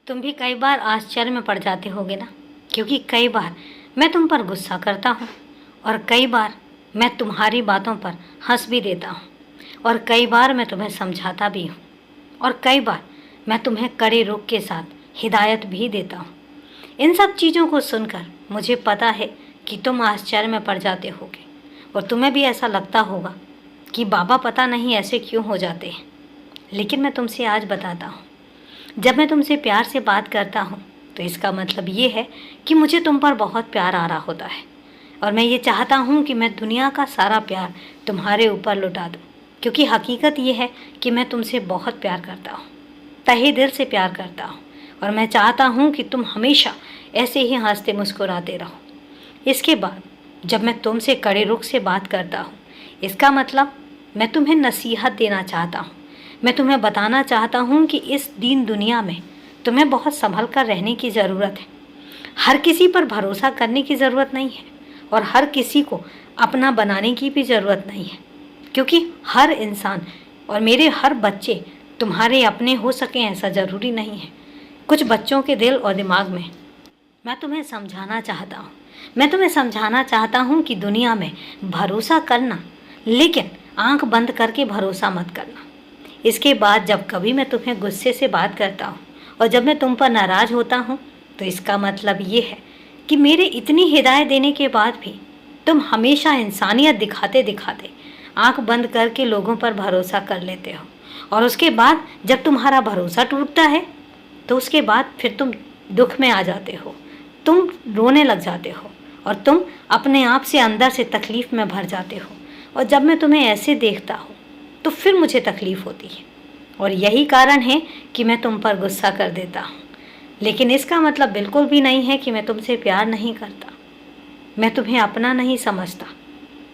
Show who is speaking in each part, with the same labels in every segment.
Speaker 1: तुम भी कई बार आश्चर्य में पड़ जाते होगे ना, क्योंकि कई बार मैं तुम पर गुस्सा करता हूँ और कई बार मैं तुम्हारी बातों पर हंस भी देता हूँ और कई बार मैं तुम्हें समझाता भी हूँ और कई बार मैं तुम्हें कड़े रुख के साथ हिदायत भी देता हूँ। इन सब चीज़ों को सुनकर मुझे पता है कि तुम आश्चर्य में पड़ जाते होगे और तुम्हें भी ऐसा लगता होगा कि बाबा पता नहीं ऐसे क्यों हो जाते हैं। लेकिन मैं तुमसे आज बताता हूँ, जब मैं तुमसे प्यार से बात करता हूँ तो इसका मतलब ये है कि मुझे तुम पर बहुत प्यार आ रहा होता है और मैं ये चाहता हूँ कि मैं दुनिया का सारा प्यार तुम्हारे ऊपर लुटा दूँ, क्योंकि हकीकत ये है कि मैं तुमसे बहुत प्यार करता हूँ, तहे दिल से प्यार करता हूँ और मैं चाहता हूँ कि तुम हमेशा ऐसे ही हंसते मुस्कुराते रहो। इसके बाद जब मैं तुमसे कड़े रुख से बात करता हूँ, इसका मतलब मैं तुम्हें नसीहत देना चाहता हूँ। मैं तुम्हें बताना चाहता हूँ कि इस दीन दुनिया में तुम्हें बहुत संभल कर रहने की ज़रूरत है। हर किसी पर भरोसा करने की ज़रूरत नहीं है और हर किसी को अपना बनाने की भी ज़रूरत नहीं है, क्योंकि हर इंसान और मेरे हर बच्चे तुम्हारे अपने हो सकें ऐसा ज़रूरी नहीं है। कुछ बच्चों के दिल और दिमाग में मैं तुम्हें समझाना चाहता हूँ कि दुनिया में भरोसा करना, लेकिन आंख बंद करके भरोसा मत करना। इसके बाद जब कभी मैं तुम्हें गुस्से से बात करता हूँ और जब मैं तुम पर नाराज़ होता हूँ तो इसका मतलब ये है कि मेरे इतनी हिदायत देने के बाद भी तुम हमेशा इंसानियत दिखाते दिखाते आंख बंद करके लोगों पर भरोसा कर लेते हो और उसके बाद जब तुम्हारा भरोसा टूटता है तो उसके बाद फिर तुम दुख में आ जाते हो, तुम रोने लग जाते हो और तुम अपने आप से अंदर से तकलीफ़ में भर जाते हो। और जब मैं तुम्हें ऐसे देखता हूँ तो फिर मुझे तकलीफ़ होती है और यही कारण है कि मैं तुम पर गुस्सा कर देता हूँ। लेकिन इसका मतलब बिल्कुल भी नहीं है कि मैं तुमसे प्यार नहीं करता। मैं तुम्हें अपना नहीं समझता।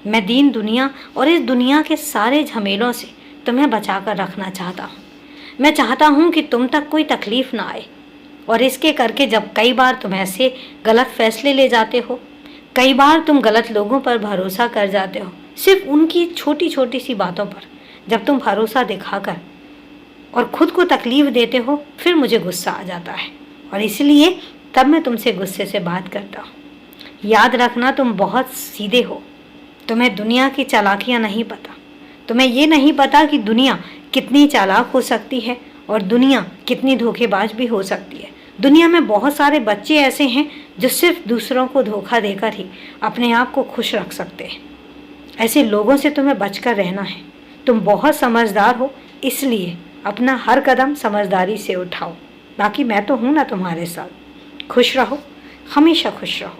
Speaker 1: मैं दीन दुनिया और इस दुनिया के सारे झमेलों से तुम्हें बचा कर रखना चाहता हूँ। मैं चाहता हूँ कि तुम तक कोई तकलीफ़ ना आए और इसके करके जब कई बार तुम ऐसे गलत फैसले ले जाते हो, कई बार तुम गलत लोगों पर भरोसा कर जाते हो, सिर्फ उनकी छोटी छोटी सी बातों पर जब तुम भरोसा दिखाकर और ख़ुद को तकलीफ़ देते हो, फिर मुझे गुस्सा आ जाता है और इसलिए तब मैं तुमसे गुस्से से बात करता हूँ। याद रखना, तुम बहुत सीधे हो। तुम्हें दुनिया की चालाकियाँ नहीं पता। तुम्हें ये नहीं पता कि दुनिया कितनी चालाक हो सकती है और दुनिया कितनी धोखेबाज भी हो सकती है। दुनिया में बहुत सारे बच्चे ऐसे हैं जो सिर्फ दूसरों को धोखा देकर ही अपने आप को खुश रख सकते हैं। ऐसे लोगों से तुम्हें बचकर रहना है। तुम बहुत समझदार हो, इसलिए अपना हर कदम समझदारी से उठाओ। बाकी मैं तो हूँ ना तुम्हारे साथ। खुश रहो, हमेशा खुश रहो।